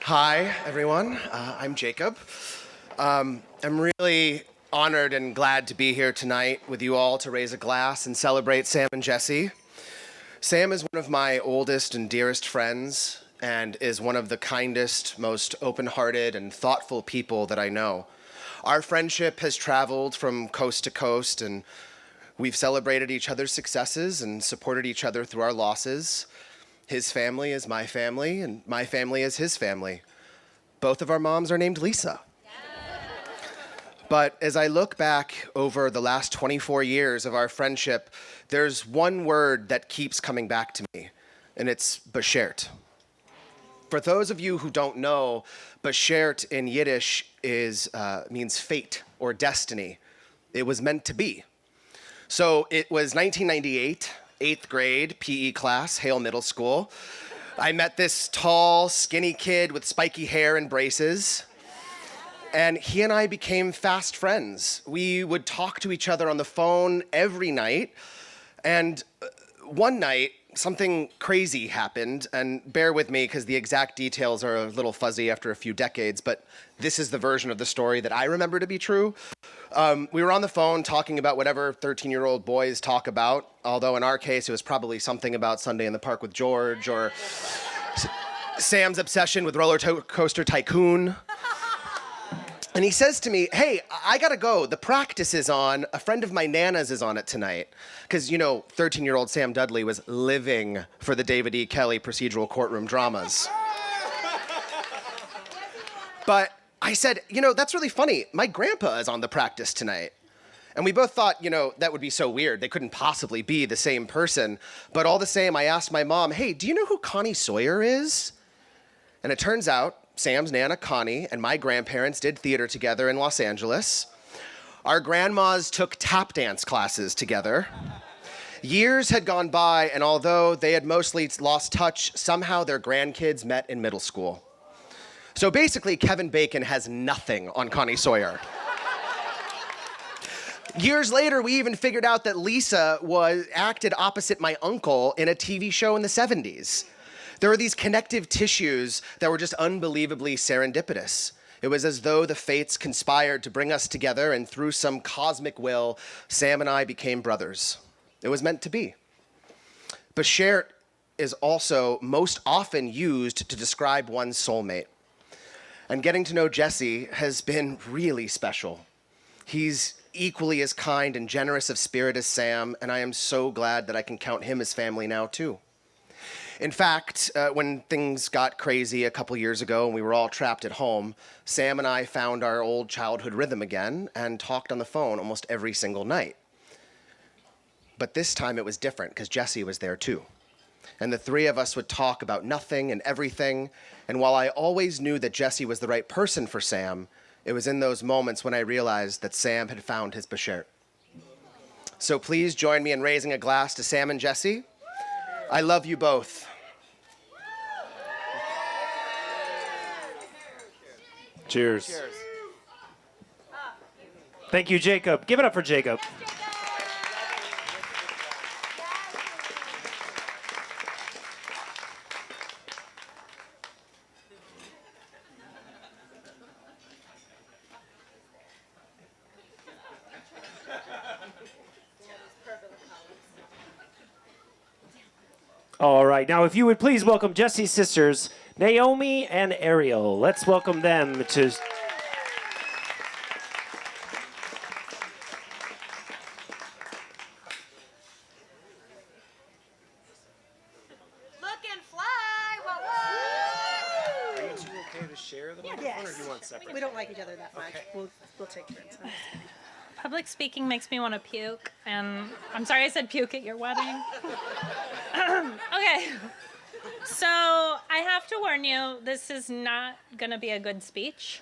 Hi, everyone. I'm Jacob. I'm really honored and glad to be here tonight with you all to raise a glass and celebrate Sam and Jesse. Sam is one of my oldest and dearest friends and is one of the kindest, most open-hearted and thoughtful people that I know. Our friendship has traveled from coast to coast, and we've celebrated each other's successes and supported each other through our losses. His family is my family, and my family is his family. Both of our moms are named Lisa. But as I look back over the last 24 years of our friendship, there's one word that keeps coming back to me, and it's beshert. For those of you who don't know, beshert in Yiddish means fate or destiny. It was meant to be. So it was 1998, 8th grade, PE class, Hale Middle School. I met this tall, skinny kid with spiky hair and braces. And he and I became fast friends. We would talk to each other on the phone every night. And one night, something crazy happened. And bear with me, because the exact details are a little fuzzy after a few decades, but this is the version of the story that I remember to be true. We were on the phone talking about whatever 13-year-old boys talk about, although in our case, it was probably something about Sunday in the Park with George or Sam's obsession with Roller Coaster Tycoon. And he says to me, hey, I gotta go. The practice is on. A friend of my Nana's is on it tonight. Because, 13-year-old Sam Dudley was living for the David E. Kelley procedural courtroom dramas. But I said, that's really funny. My grandpa is on the practice tonight. And we both thought, that would be so weird. They couldn't possibly be the same person. But all the same, I asked my mom, hey, do you know who Connie Sawyer is? And it turns out Sam's Nana, Connie, and my grandparents did theater together in Los Angeles. Our grandmas took tap dance classes together. Years had gone by, and although they had mostly lost touch, somehow their grandkids met in middle school. So basically, Kevin Bacon has nothing on Connie Sawyer. Years later, we even figured out that Lisa acted opposite my uncle in a TV show in the 70s. There were these connective tissues that were just unbelievably serendipitous. It was as though the fates conspired to bring us together, and through some cosmic will, Sam and I became brothers. It was meant to be. Beshert is also most often used to describe one's soulmate. And getting to know Jesse has been really special. He's equally as kind and generous of spirit as Sam, and I am so glad that I can count him as family now, too. In fact, when things got crazy a couple years ago and we were all trapped at home, Sam and I found our old childhood rhythm again and talked on the phone almost every single night. But this time it was different because Jesse was there too. And the three of us would talk about nothing and everything. And while I always knew that Jesse was the right person for Sam, it was in those moments when I realized that Sam had found his beshert. So please join me in raising a glass to Sam and Jesse. I love you both. Cheers. Cheers. Thank you, Jacob. Give it up for Jacob. All right, now if you would please welcome Jesse's sisters, Naomi and Ariel. Let's welcome them to... Looking fly, what? Are you two okay to share the microphone, Yes. or do you want separate? We don't like each other that much. Okay. We'll take turns. Public speaking makes me want to puke, and I'm sorry I said puke at your wedding. Okay, so I have to warn you, this is not going to be a good speech,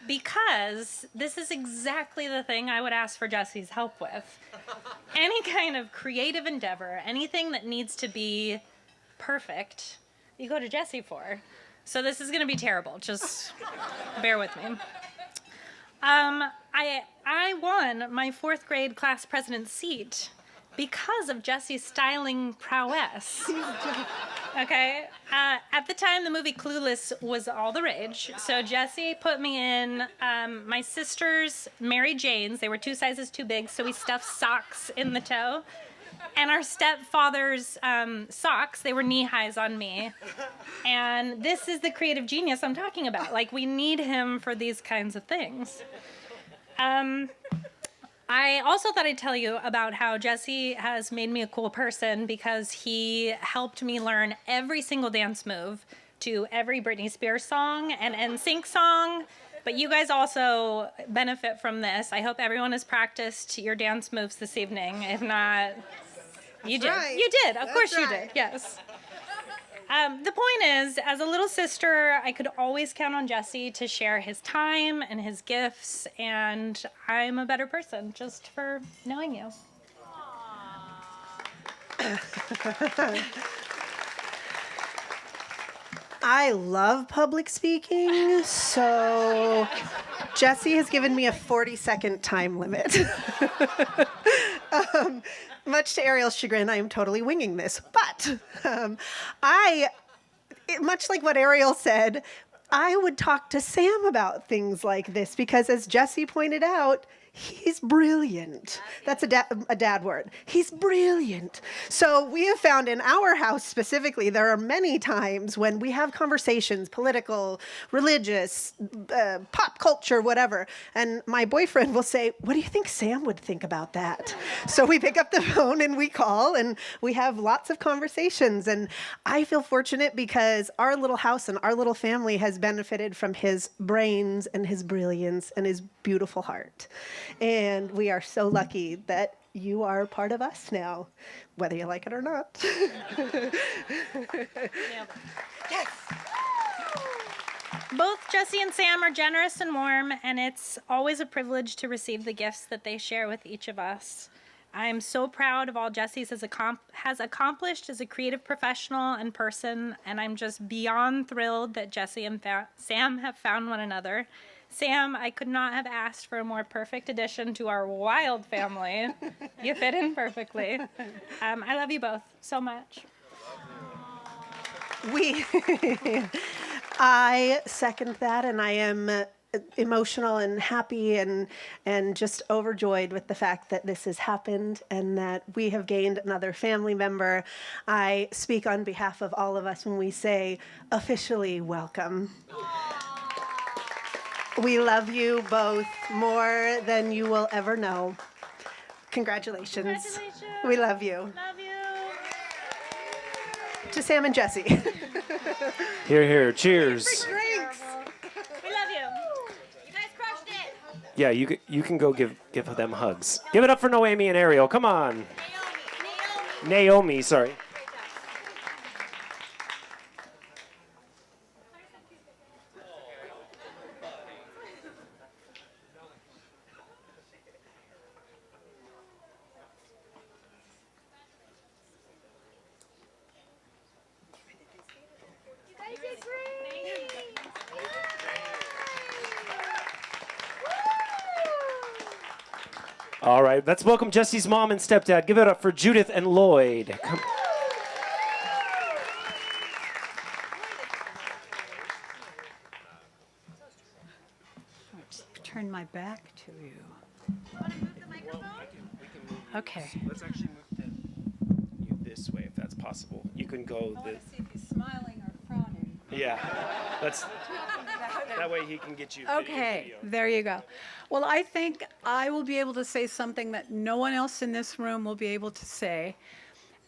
because this is exactly the thing I would ask for Jesse's help with. Any kind of creative endeavor, anything that needs to be perfect, you go to Jesse for. So this is going to be terrible. Just bear with me. I won my 4th grade class president seat because of Jesse's styling prowess. Okay. At the time, the movie Clueless was all the rage. So Jesse put me in my sister's Mary Jane's. They were 2 sizes too big, so we stuffed socks in the toe. And our stepfather's socks, they were knee highs on me. And this is the creative genius I'm talking about. Like, we need him for these kinds of things. I also thought I'd tell you about how Jesse has made me a cool person because he helped me learn every single dance move to every Britney Spears song and NSYNC song. But you guys also benefit from this. I hope everyone has practiced your dance moves this evening. If not, you did. right. You did. Of course you right. did. Yes. The point is, as a little sister, I could always count on Jesse to share his time and his gifts, and I'm a better person just for knowing you. I love public speaking, so Jesse has given me a 40-second time limit. Much to Ariel's chagrin, I am totally winging this. But much like what Ariel said, I would talk to Sam about things like this because, as Jesse pointed out, he's brilliant. That's a dad word. He's brilliant. So we have found in our house specifically, there are many times when we have conversations, political, religious, pop culture, whatever. And my boyfriend will say, what do you think Sam would think about that? So we pick up the phone and we call and we have lots of conversations. And I feel fortunate because our little house and our little family has benefited from his brains and his brilliance and his beautiful heart. And we are so lucky that you are part of us now, whether you like it or not. Yes. Both Jesse and Sam are generous and warm, and it's always a privilege to receive the gifts that they share with each of us. I'm so proud of all Jesse has accomplished as a creative professional and person, and I'm just beyond thrilled that Jesse and Sam have found one another. Sam, I could not have asked for a more perfect addition to our wild family. You fit in perfectly. I love you both so much. I second that, and I am emotional and happy and just overjoyed with the fact that this has happened and that we have gained another family member. I speak on behalf of all of us when we say officially welcome. We love you both more than you will ever know. Congratulations. Congratulations. We love you. Love you. To Sam and Jesse. Here, here. Cheers. Drinks. We love you. You guys crushed it. Yeah, you can go give them hugs. Give it up for Noemi and Ariel. Come on. Naomi, sorry. All right, let's welcome Jesse's mom and stepdad. Give it up for Judith and Lloyd. Come. Turn my back to you. Okay. Let's actually move you this way if that's possible. You can go I want to see if he's smiling or frowning. yeah. That's that way he can get you. Okay, there you go. Well, I think I will be able to say something that no one else in this room will be able to say.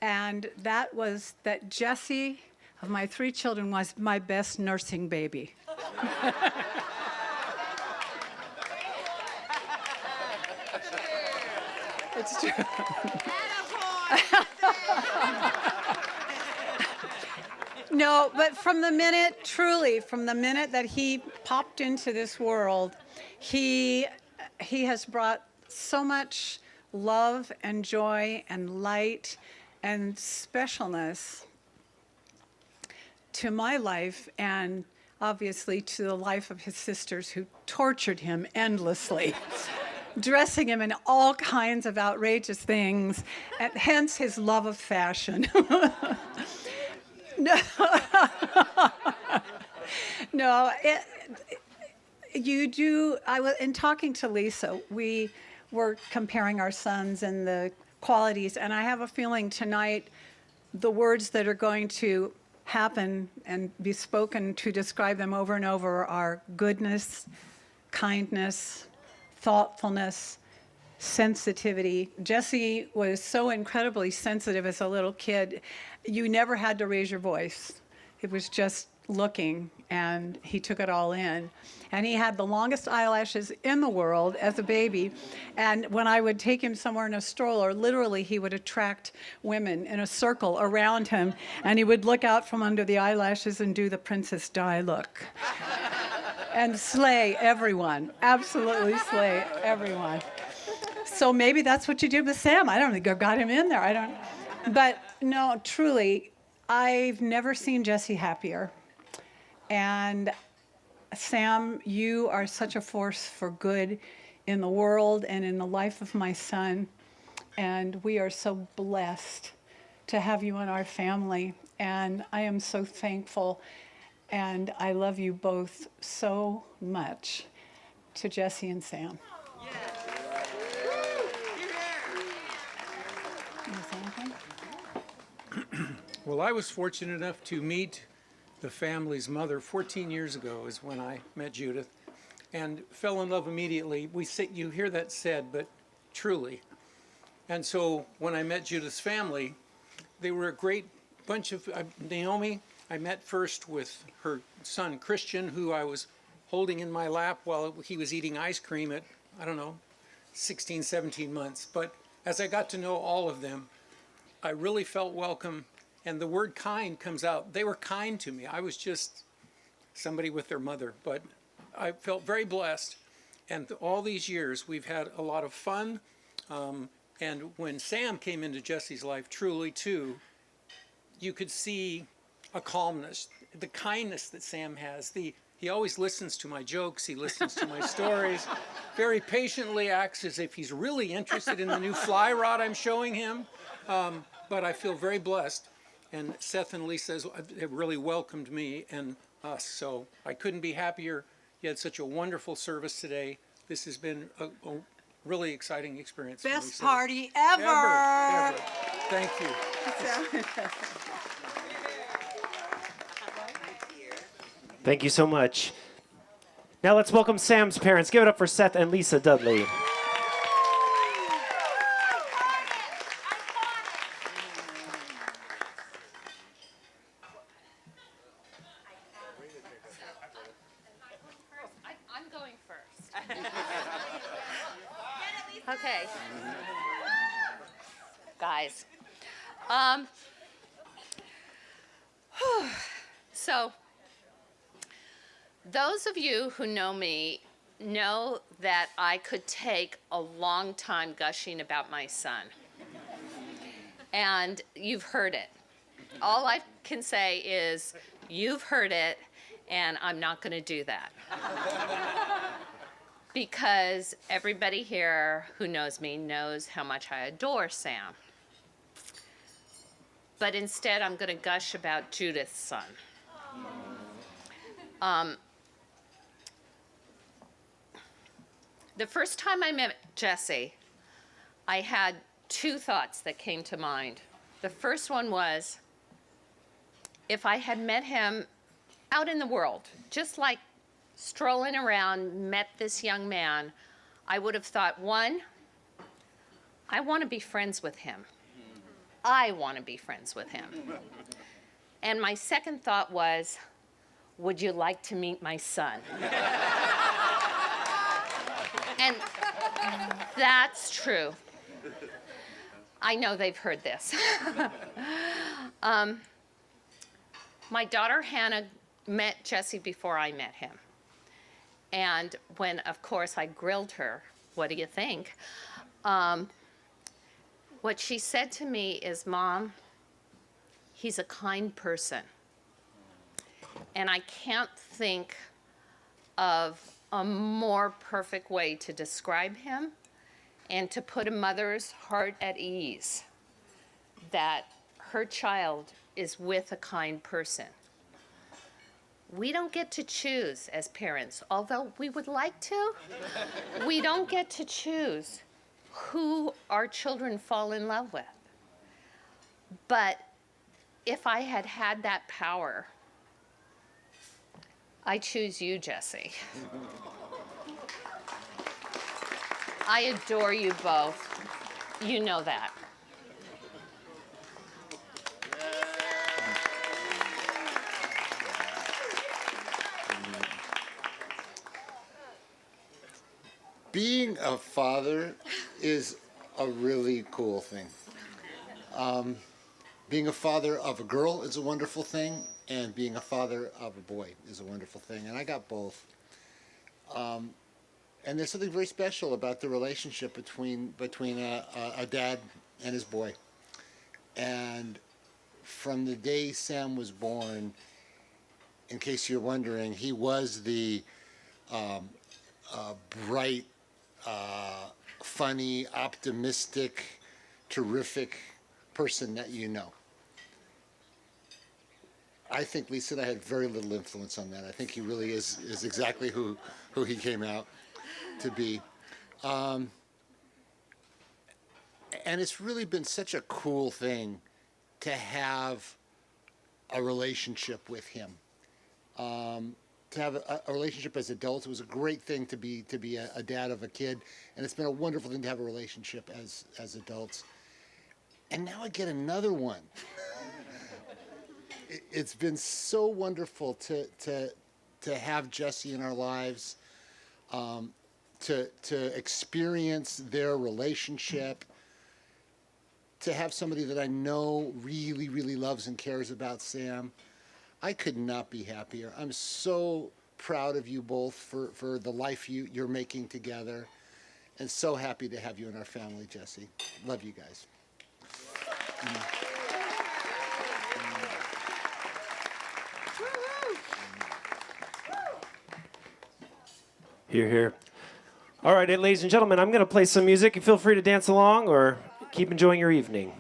And that was that Jesse, of my 3 children, was my best nursing baby. It's true. No, but from the minute, truly, from the minute that he popped into this world, he has brought so much love and joy and light and specialness to my life and obviously to the life of his sisters who tortured him endlessly. Dressing him in all kinds of outrageous things, and hence his love of fashion. No, you do. In talking to Lisa, we were comparing our sons and the qualities, and I have a feeling tonight the words that are going to happen and be spoken to describe them over and over are goodness, kindness, thoughtfulness, sensitivity. Jesse was so incredibly sensitive as a little kid. You never had to raise your voice. It was just looking, and he took it all in. And he had the longest eyelashes in the world as a baby. And when I would take him somewhere in a stroller, literally he would attract women in a circle around him, and he would look out from under the eyelashes and do the Princess Di look. And slay everyone, absolutely slay everyone. So maybe that's what you did with Sam. I don't think I got him in there. I don't. But no, truly, I've never seen Jesse happier. And Sam, you are such a force for good in the world and in the life of my son. And we are so blessed to have you in our family. And I am so thankful. And I love you both so much. To Jesse and Sam. Well, I was fortunate enough to meet the family's mother 14 years ago is when I met Judith and fell in love immediately. You hear that said, but truly. And so when I met Judith's family, they were a great bunch of, Naomi, I met first with her son Christian, who I was holding in my lap while he was eating ice cream at, 16, 17 months. But as I got to know all of them, I really felt welcome. And the word kind comes out. They were kind to me. I was just somebody with their mother, but I felt very blessed. And all these years, we've had a lot of fun. And when Sam came into Jesse's life, truly too, you could see a calmness, the kindness that Sam has. He always listens to my jokes. He listens to my stories, very patiently acts as if he's really interested in the new fly rod I'm showing him. But I feel very blessed. And Seth and Lisa have really welcomed me and us. So I couldn't be happier. You had such a wonderful service today. This has been a really exciting experience. for me. Best So- party ever. Ever. Thank you. Thank you so much. Now let's welcome Sam's parents. Give it up for Seth and Lisa Dudley. I'm going first. Okay. Guys. So, those of you who know me know that I could take a long time gushing about my son. And you've heard it. All I can say is, you've heard it, and I'm not going to do that. Because everybody here who knows me knows how much I adore Sam. But instead, I'm going to gush about Judith's son. The first time I met Jesse, I had two thoughts that came to mind. The first one was, if I had met him out in the world, just like strolling around, met this young man, I would have thought, one, I want to be friends with him. I want to be friends with him. And my second thought was, would you like to meet my son? And that's true. I know they've heard this. My daughter Hannah met Jesse before I met him. And when, of course, I grilled her, what do you think? What she said to me is, Mom, he's a kind person. And I can't think of a more perfect way to describe him and to put a mother's heart at ease that her child is with a kind person. We don't get to choose as parents, although we would like to. We don't get to choose who our children fall in love with. But if I had had that power, I choose you, Jesse. I adore you both. You know that. Being a father is a really cool thing. Being a father of a girl is a wonderful thing, and being a father of a boy is a wonderful thing, and I got both. And there's something very special about the relationship between a dad and his boy. And from the day Sam was born, in case you're wondering, he was the bright, funny, optimistic, terrific person that you know. I think Lisa and I had very little influence on that. I think he really is exactly who he came out to be. And it's really been such a cool thing to have a relationship with him. To have a relationship as adults. It was a great thing to be a dad of a kid, and it's been a wonderful thing to have a relationship as adults. And now I get another one. It's been so wonderful to have Jesse in our lives, to experience their relationship, to have somebody that I know really, really loves and cares about Sam. I could not be happier. I'm so proud of you both for the life you're making together, and so happy to have you in our family, Jesse. Love you guys. Here, here. All right, ladies and gentlemen, I'm going to play some music. You feel free to dance along or keep enjoying your evening.